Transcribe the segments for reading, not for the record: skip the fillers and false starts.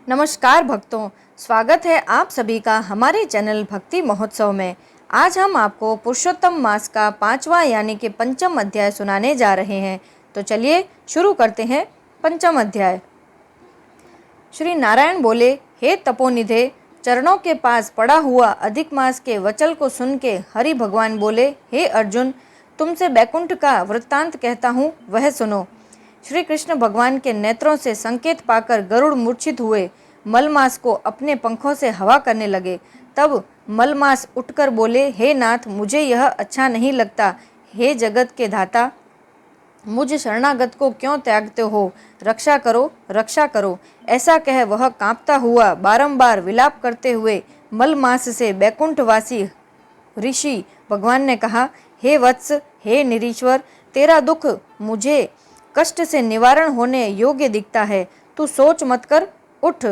नमस्कार भक्तों, स्वागत है आप सभी का हमारे चैनल भक्ति महोत्सव में। आज हम आपको पुरुषोत्तम मास का 5वां यानी कि पंचम अध्याय सुनाने जा रहे हैं। तो चलिए शुरू करते हैं पंचम अध्याय। श्री नारायण बोले, हे तपोनिधे, चरणों के पास पड़ा हुआ अधिक मास के वचन को सुन के हरि भगवान बोले, हे अर्जुन, तुमसे बैकुंठ का वृत्तांत कहता हूँ, वह सुनो। श्री कृष्ण भगवान के नेत्रों से संकेत पाकर गरुड़ मूर्छित हुए मलमास को अपने पंखों से हवा करने लगे। तब मलमास उठकर बोले, हे नाथ, मुझे यह अच्छा नहीं लगता। हे जगत के धाता, मुझ शरणागत को क्यों त्यागते हो? रक्षा करो, रक्षा करो। ऐसा कह वह कांपता हुआ बारंबार विलाप करते हुए मलमास से बैकुंठवासी ऋषि भगवान ने कहा, हे वत्स, हे निरीश्वर, तेरा दुख मुझे कष्ट से निवारण होने योग्य दिखता है। तू सोच मत कर, उठ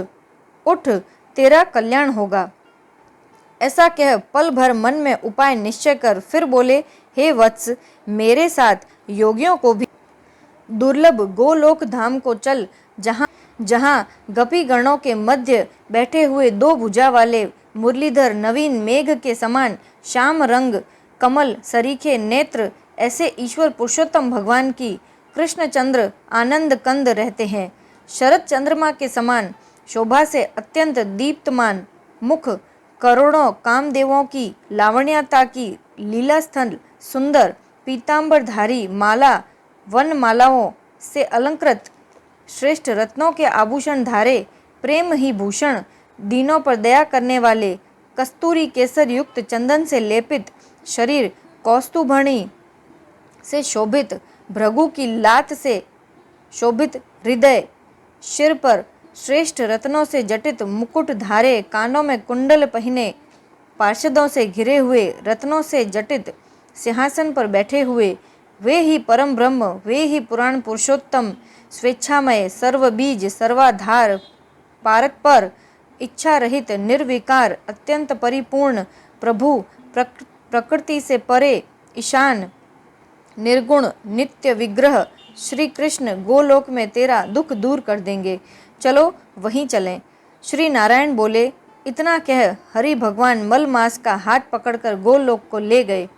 उठ, तेरा कल्याण होगा। ऐसा कह पल भर मन में उपाय निश्चय कर फिर बोले, हे वत्स, मेरे साथ योगियों को भी दुर्लभ गोलोक धाम को चल, जहाँ गपी गणों के मध्य बैठे हुए दो भुजा वाले मुरलीधर नवीन मेघ के समान श्याम रंग कमल सरीखे नेत्र ऐसे ईश्वर पुरुषोत्तम भगवान की कृष्णचंद्र आनंद कंद रहते हैं। शरद चंद्रमा के समान शोभा से अत्यंत दीप्तमान मुख, करोड़ों कामदेवों की लावण्यता की लीलास्थल, सुंदर पीतांबरधारी माला वन मालाओं से अलंकृत, श्रेष्ठ रत्नों के आभूषण धारे, प्रेम ही भूषण, दीनों पर दया करने वाले, कस्तूरी केसर युक्त चंदन से लेपित शरीर, कौस्तुभणी से शोभित भृगु की लात से शोभित हृदय, सिर पर श्रेष्ठ रत्नों से जटित मुकुट धारे, कानों में कुंडल पहने, पार्षदों से घिरे हुए, रत्नों से जटित सिंहासन पर बैठे हुए, वे ही परम ब्रह्म, वे ही पुराण पुरुषोत्तम, स्वेच्छामय, सर्वबीज, सर्वाधार, पारक इच्छा रहित, निर्विकार, अत्यंत परिपूर्ण प्रभु, प्रकृति से परे, ईशान, निर्गुण, नित्य विग्रह श्री कृष्ण गोलोक में तेरा दुख दूर कर देंगे। चलो वहीं चलें। श्री नारायण बोले, इतना कह हरि भगवान मलमास का हाथ पकड़कर गोलोक को ले गए।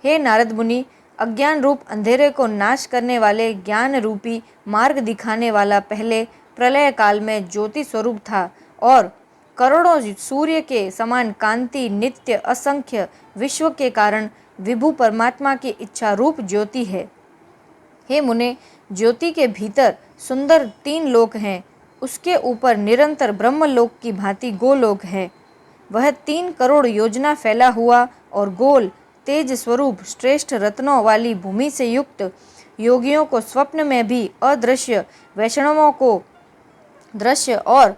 हे नारद मुनि, अज्ञान रूप अंधेरे को नाश करने वाले ज्ञान रूपी मार्ग दिखाने वाला पहले प्रलय काल में ज्योति स्वरूप था और करोड़ों सूर्य के समान कांति नित्य असंख्य विश्व के कारण विभु परमात्मा की इच्छा रूप ज्योति है। हे मुने, ज्योति के भीतर सुंदर 3 लोक हैं। उसके ऊपर निरंतर ब्रह्मलोक की भांति गोलोक है। वह 3 करोड़ योजना फैला हुआ और गोल तेज स्वरूप श्रेष्ठ रत्नों वाली भूमि से युक्त, योगियों को स्वप्न में भी अदृश्य, वैष्णवों को दृश्य और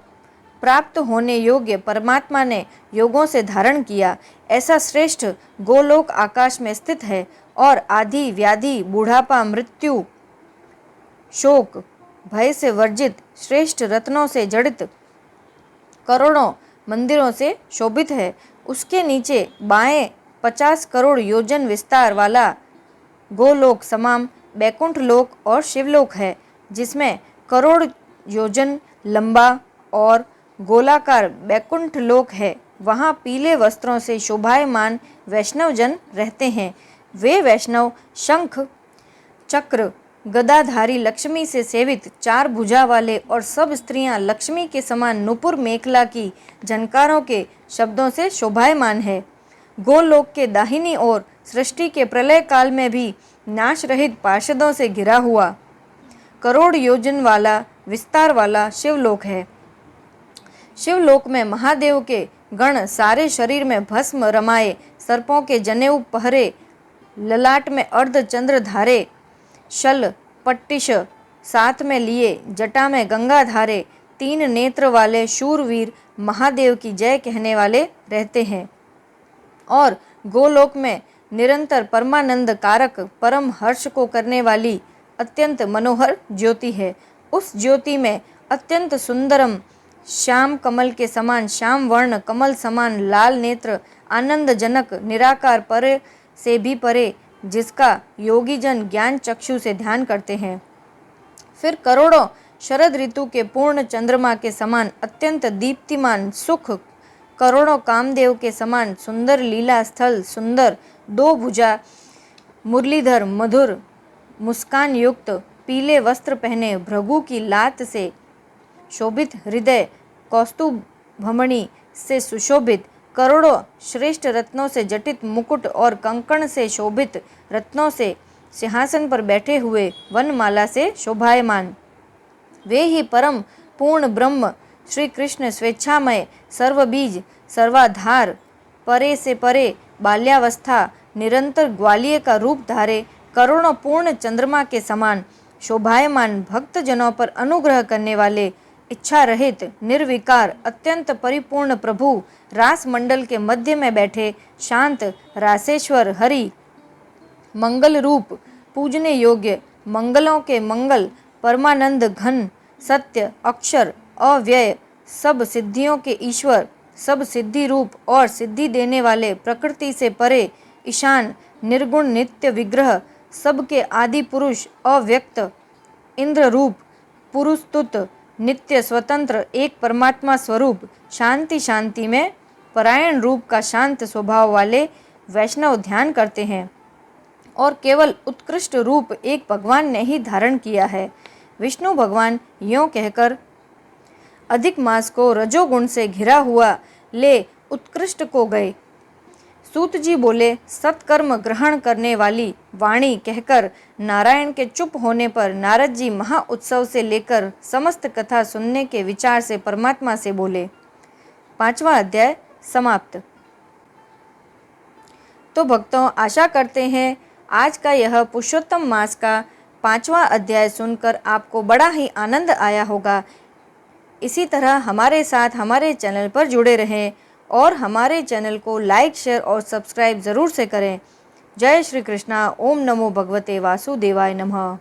प्राप्त होने योग्य परमात्मा ने योगों से धारण किया। ऐसा श्रेष्ठ गोलोक आकाश में स्थित है और आदि व्याधि, बुढ़ापा, मृत्यु, शोक, भय से वर्जित, श्रेष्ठ रत्नों से जड़ित करोड़ों मंदिरों से शोभित है। उसके नीचे बाएं 50 करोड़ योजन विस्तार वाला गोलोक समाम बैकुंठ लोक और शिवलोक है, जिसमें करोड़ योजन लंबा और गोलाकार बैकुंठ लोक है। वहाँ पीले वस्त्रों से शोभायमान वैष्णव जन रहते हैं। वे वैष्णव शंख चक्र गदाधारी लक्ष्मी से सेवित 4 भुजा वाले और सब स्त्रियां लक्ष्मी के समान नुपुर मेखला की झनकारों के शब्दों से शोभायमान है। गोलोक के दाहिनी ओर सृष्टि के प्रलय काल में भी नाश रहित पार्षदों से घिरा हुआ करोड़ योजन वाला विस्तार वाला शिवलोक है। शिवलोक में महादेव के गण सारे शरीर में भस्म रमाए, सर्पों के जनेऊ पहरे, ललाट में अर्ध चंद्र धारे, शल पट्टिश साथ में लिए, जटा में गंगा धारे, 3 नेत्र वाले शूरवीर महादेव की जय कहने वाले रहते हैं। और गोलोक में निरंतर परमानंद कारक परम हर्ष को करने वाली अत्यंत मनोहर ज्योति है। उस ज्योति में अत्यंत सुंदरम श्याम कमल के समान श्याम वर्ण, कमल समान लाल नेत्र, आनंदजनक निराकार परे से भी परे, जिसका योगी जन ज्ञान चक्षु से ध्यान करते हैं। फिर करोड़ों शरद ऋतु के पूर्ण चंद्रमा के समान अत्यंत दीप्तिमान सुख, करोड़ों कामदेव के समान सुंदर लीला स्थल, सुंदर दो भुजा, मुरलीधर मधुर मुस्कान युक्त, पीले वस्त्र पहने, भृगु की लात से शोभित हृदय, कौस्तुभ भमणी से सुशोभित, करोड़ों श्रेष्ठ रत्नों से जटित मुकुट और कंकण से शोभित, रत्नों से सिंहासन पर बैठे हुए, वनमाला से शोभायमान, वे ही परम पूर्ण ब्रह्म श्री कृष्ण स्वेच्छामय, सर्वबीज, सर्वाधार, परे से परे, बाल्यावस्था, निरंतर ग्वालिये का रूप धारे, करोड़ों पूर्ण चंद्रमा के समान शोभायमान, भक्तजनों पर अनुग्रह करने वाले, इच्छा रहित, निर्विकार, अत्यंत परिपूर्ण प्रभु, रास मंडल के मध्य में बैठे शांत रासेश्वर हरि, मंगल रूप, पूजने योग्य, मंगलों के मंगल, परमानंद घन, सत्य, अक्षर, अव्यय, सब सिद्धियों के ईश्वर, सब सिद्धि रूप और सिद्धि देने वाले, प्रकृति से परे, ईशान, निर्गुण नित्य विग्रह, सबके आदि पुरुष, अव्यक्त, इंद्र रूप, पुरुषतुत, नित्य स्वतंत्र, एक परमात्मा स्वरूप, शांति शांति में परायण रूप का शांत स्वभाव वाले वैष्णव ध्यान करते हैं और केवल उत्कृष्ट रूप एक भगवान ने ही धारण किया है। विष्णु भगवान यों कहकर अधिक मास को रजोगुण से घिरा हुआ ले उत्कृष्ट को गए। सूत जी बोले, सत्कर्म ग्रहण करने वाली वाणी कहकर नारायण के चुप होने पर नारद जी महा उत्सव से लेकर समस्त कथा सुनने के विचार से परमात्मा से बोले। 5वां अध्याय समाप्त। तो भक्तों, आशा करते हैं आज का यह पुरुषोत्तम मास का 5वां अध्याय सुनकर आपको बड़ा ही आनंद आया होगा। इसी तरह हमारे साथ हमारे चैनल पर जुड़े रहें और हमारे चैनल को लाइक, शेयर और सब्सक्राइब ज़रूर से करें। जय श्री कृष्णा। ओम नमो भगवते वासुदेवाय नमः।